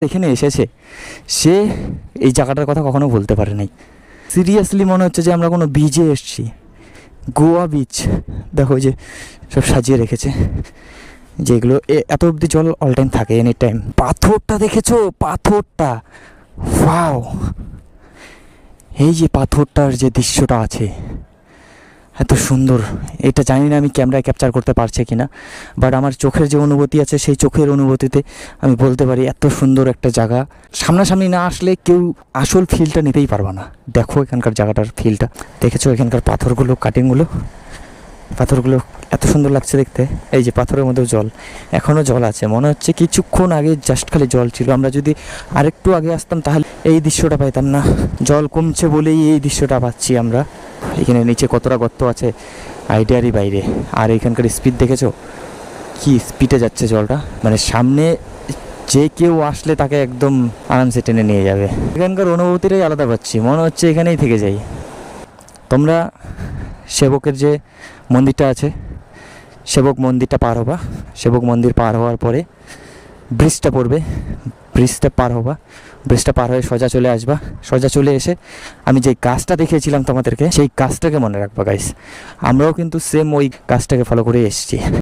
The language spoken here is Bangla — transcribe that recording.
এখানে এসেছে সে এই জায়গাটার কথা কখনো বলতে পারে নাই। সিরিয়াসলি মনে হচ্ছে যে আমরা কোনো বিচে এসেছি, গোয়া বিচ। দেখো যে সব সাজিয়ে রেখেছে, যেগুলো এত অবধি জল অল টাইম থাকে, এনি টাইম। পাথরটা দেখেছো? পাথরটা ওয়াও! এই যে পাথরটার যে দৃশ্যটা আছে এত সুন্দর, এটা জানি না আমি ক্যামেরায় ক্যাপচার করতে পারছি কিনা, বাট আমার চোখের যে অনুভূতি আছে সেই চোখের অনুভূতিতে আমি বলতে পারি এত সুন্দর একটা জায়গা সামনাসামনি না আসলে কেউ আসল ফিলটা নিতেই পারবে না। দেখো এখানকার জায়গাটার ফিলটা দেখেছো? এখানকার পাথরগুলো, কাটিংগুলো, পাথরগুলো এত সুন্দর লাগছে দেখতে। এই যে পাথরের মধ্যেও জল, এখনও জল আছে, মনে হচ্ছে কিছুক্ষণ আগে জাস্ট খালি জল ছিল। আমরা যদি আরেকটু আগে আসতাম তাহলে এই দৃশ্যটা পাইতাম না। জল কমছে বলেই এই দৃশ্যটা পাচ্ছি আমরা। এখানে নিচে কতটা গর্ত আছে আইডিয়ারই বাইরে। আর এখানকার স্পিড দেখেছো? কি স্পিডে যাচ্ছে জলটা, মানে সামনে যে কেউ আসলে তাকে একদম আরামসে টেনে নিয়ে যাবে। এখানকার অনুভূতিটাই আলাদা পাচ্ছি, মনে হচ্ছে এখানেই থেকে যাই। তোমরা সেবকের যে মন্দিরটা আছে, সেবক মন্দিরটা পার হবা, সেবক মন্দির পার হওয়ার পরে ব্রিজটা পড়বে, ব্রিজটা পার হবা, ব্রিজটা পার হয়ে সোজা চলে আসবা। সোজা চলে এসে আমি যে গাছটা দেখিয়েছিলাম তোমাদেরকে, সেই গাছটাকে মনে রাখবা গাইস। আমরাও কিন্তু সেম ওই গাছটাকে ফলো করে এসেছি।